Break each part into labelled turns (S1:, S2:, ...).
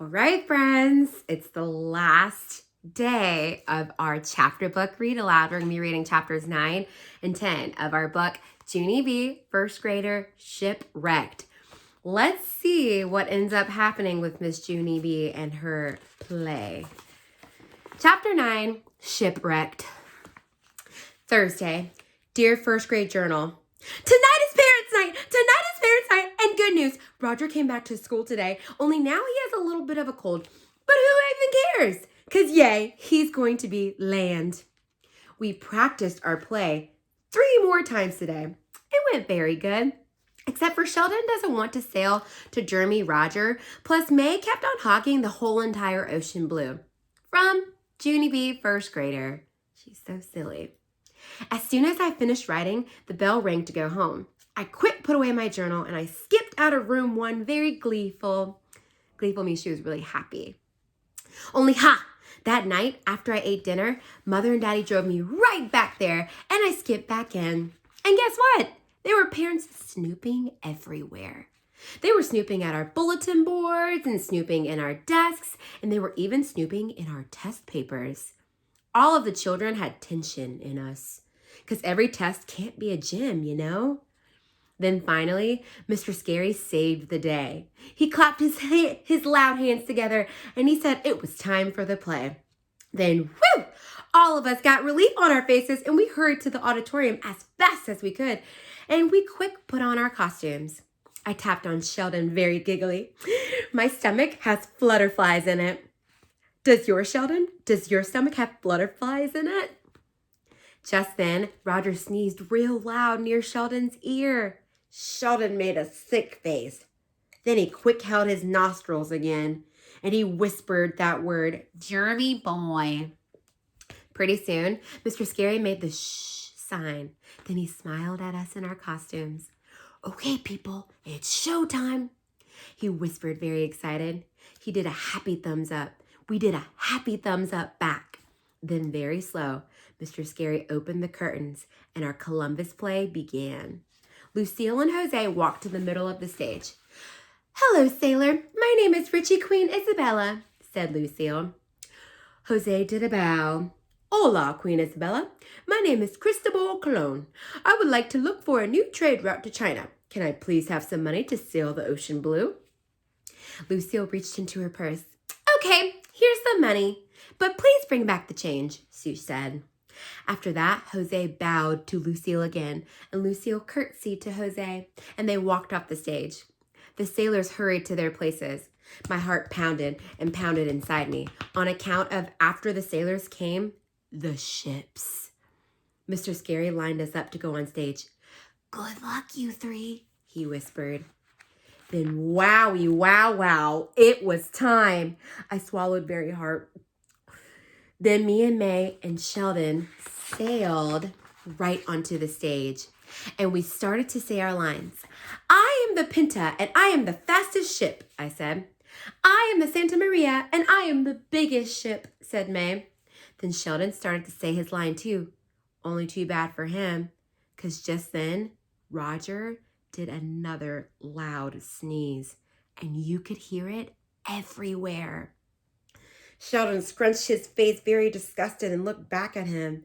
S1: All right, friends, it's the last day of our chapter book read aloud. We're going to be reading chapters 9 and 10 of our book, Junie B, first grader, Shipwrecked. Let's see what ends up happening with Miss Junie B and her play. Chapter 9, Shipwrecked. Thursday, dear first grade journal. Tonight is parents' night! Tonight is parents' night! And good news, Roger came back to school today, only now he has a little bit of a cold. But who even cares? Because yay, he's going to be land. We practiced our play 3 more times today. It went very good. Except for Sheldon doesn't want to sail to Jeremy Roger, plus May kept on hogging the whole entire ocean blue. From Junie B, first grader. She's so silly. As soon as I finished writing, the bell rang to go home. I quick put away my journal and I skipped out of room 1 very gleeful. Gleeful means she was really happy. Only that night after I ate dinner, Mother and Daddy drove me right back there and I skipped back in. And guess what? There were parents snooping everywhere. They were snooping at our bulletin boards and snooping in our desks, and they were even snooping in our test papers. All of the children had tension in us, because every test can't be a gym, you know? Then finally, Mr. Scary saved the day. He clapped his loud hands together, and he said it was time for the play. Then, whew, all of us got relief on our faces, and we hurried to the auditorium as fast as we could, and we quick put on our costumes. I tapped on Sheldon very giggly. My stomach has flutterflies in it. Does yours, Sheldon? Does your stomach have butterflies in it? Just then, Roger sneezed real loud near Sheldon's ear. Sheldon made a sick face. Then he quick held his nostrils again, and he whispered that word, Jeremy boy. Pretty soon, Mr. Scary made the shh sign. Then he smiled at us in our costumes. Okay, people, it's showtime. He whispered very excited. He did a happy thumbs up. We did a happy thumbs up back. Then very slow, Mr. Scary opened the curtains and our Columbus play began. Lucille and Jose walked to the middle of the stage. Hello, sailor. My name is Richie Queen Isabella, said Lucille. Jose did a bow. Hola, Queen Isabella. My name is Cristobal Colon. I would like to look for a new trade route to China. Can I please have some money to sail the ocean blue? Lucille reached into her purse. Okay, here's the money, but please bring back the change, she said. After that, Jose bowed to Lucille again, and Lucille curtsied to Jose, and they walked off the stage. The sailors hurried to their places. My heart pounded and pounded inside me on account of after the sailors came, the ships. Mr. Scary lined us up to go on stage. Good luck, you 3, he whispered. Then wowie, wow, it was time. I swallowed very hard. Then me and May and Sheldon sailed right onto the stage, and we started to say our lines. I am the Pinta, and I am the fastest ship, I said. I am the Santa Maria, and I am the biggest ship, said May. Then Sheldon started to say his line too, only too bad for him, because just then Roger did another loud sneeze, and you could hear it everywhere. Sheldon scrunched his face very disgusted and looked back at him.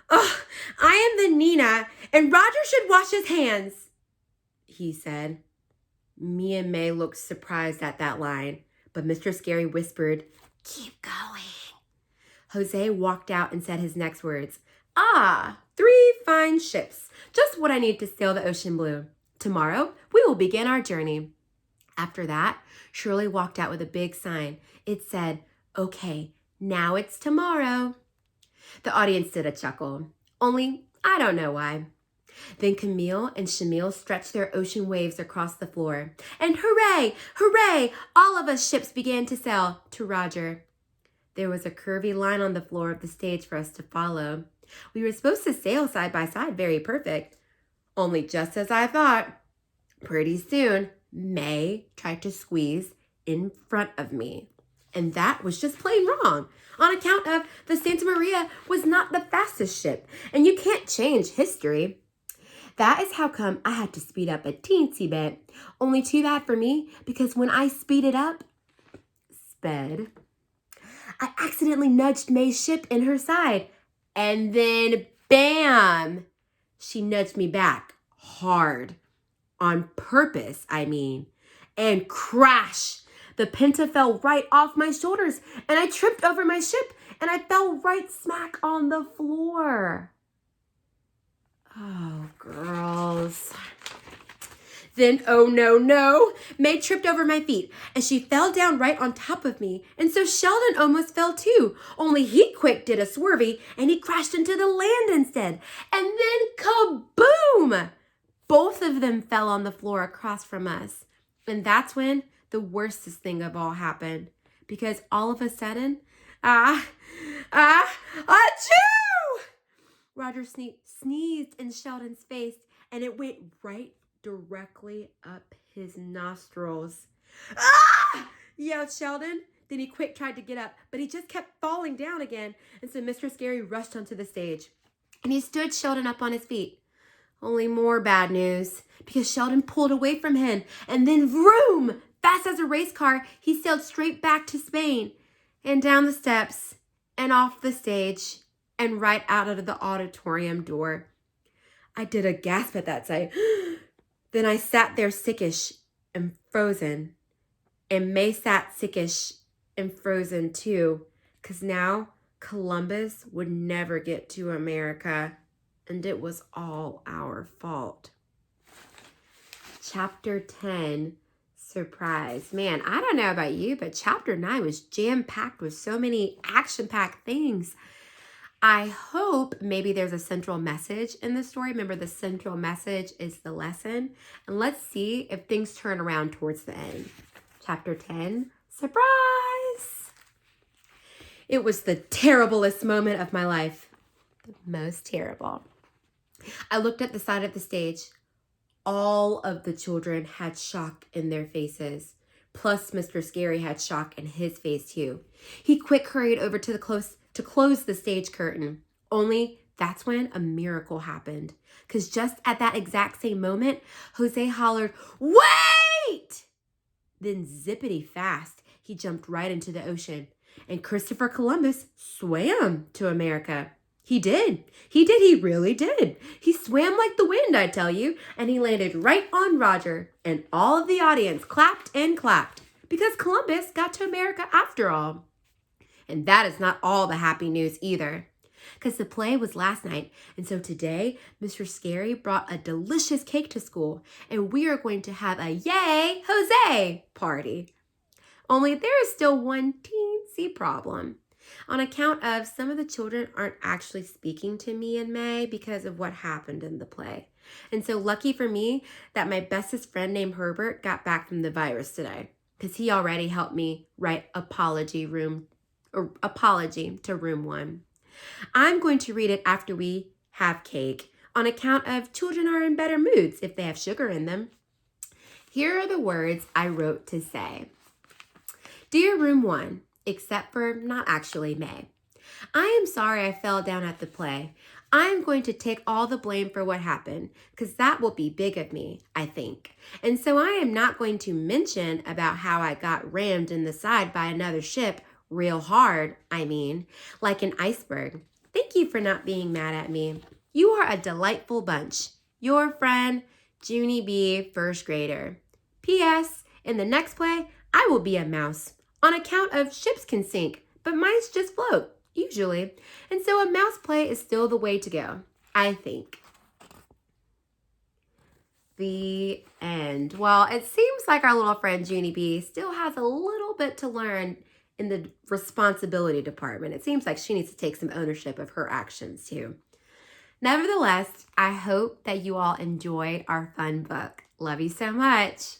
S1: Oh, I am the Nina, and Roger should wash his hands, he said. Me and May looked surprised at that line, but Mr. Scary whispered, keep going. Jose walked out and said his next words. 3 fine ships, just what I need to sail the ocean blue. Tomorrow, we will begin our journey. After that, Shirley walked out with a big sign. It said, okay, now it's tomorrow. The audience did a chuckle, only I don't know why. Then Camille and Shamil stretched their ocean waves across the floor. And hooray, hooray, all of us ships began to sail to Roger. There was a curvy line on the floor of the stage for us to follow. We were supposed to sail side by side, very perfect. Only just as I thought, pretty soon, May tried to squeeze in front of me. And that was just plain wrong, on account of the Santa Maria was not the fastest ship, and you can't change history. That is how come I had to speed up a teensy bit. Only too bad for me, because when I speeded up, bed, I accidentally nudged May's ship in her side. And then, bam! She nudged me back hard. On purpose, I mean. And crash! The Penta fell right off my shoulders, and I tripped over my ship, and I fell right smack on the floor. Oh, girls. Then, oh no, May tripped over my feet, and she fell down right on top of me, and so Sheldon almost fell too, only he quick did a swervy, and he crashed into the land instead. And then kaboom! Both of them fell on the floor across from us. And that's when the worstest thing of all happened, because all of a sudden, achoo! Roger sneezed in Sheldon's face, and it went right directly up his nostrils. Ah! Yelled Sheldon. Then he quick tried to get up, but he just kept falling down again. And so Mr. Scary rushed onto the stage, and he stood Sheldon up on his feet. Only more bad news, because Sheldon pulled away from him, and then vroom! Fast as a race car, he sailed straight back to Spain, and down the steps, and off the stage, and right out of the auditorium door. I did a gasp at that sight. Then I sat there sickish and frozen. And May sat sickish and frozen too, because now Columbus would never get to America, and it was all our fault. Chapter 10, surprise. Man, I don't know about you, but chapter 9 was jam-packed with so many action-packed things. I hope maybe there's a central message in the story. Remember, the central message is the lesson. And let's see if things turn around towards the end. Chapter 10, surprise! It was the terriblest moment of my life. The most terrible. I looked at the side of the stage. All of the children had shock in their faces. Plus, Mr. Scary had shock in his face too. He quick hurried over to close the stage curtain. Only that's when a miracle happened. Because just at that exact same moment, Jose hollered, "Wait!" Then zippity fast, he jumped right into the ocean. And Christopher Columbus swam to America. He did. He really did. He swam like the wind, I tell you. And he landed right on Roger. And all of the audience clapped and clapped. Because Columbus got to America after all. And that is not all the happy news either. Because the play was last night. And so today, Mr. Scary brought a delicious cake to school. And we are going to have a Yay Jose party. Only there is still one teensy problem. On account of some of the children aren't actually speaking to me in May because of what happened in the play. And so lucky for me that my bestest friend named Herbert got back from the virus today. Because he already helped me write apology to room 1. I'm going to read it after we have cake on account of children are in better moods if they have sugar in them. Here are the words I wrote to say. Dear room 1, except for not actually May, I am sorry I fell down at the play. I am going to take all the blame for what happened because that will be big of me, I think. And so I am not going to mention about how I got rammed in the side by another ship real hard, like an iceberg. Thank you for not being mad at me. You are a delightful bunch. Your friend, Junie B., first grader. P.S. In the next play, I will be a mouse. On account of ships can sink, but mice just float, usually. And so a mouse play is still the way to go, I think. The end. Well, it seems like our little friend Junie B. still has a little bit to learn in the responsibility department. It seems like she needs to take some ownership of her actions too. Nevertheless, I hope that you all enjoyed our fun book. Love you so much.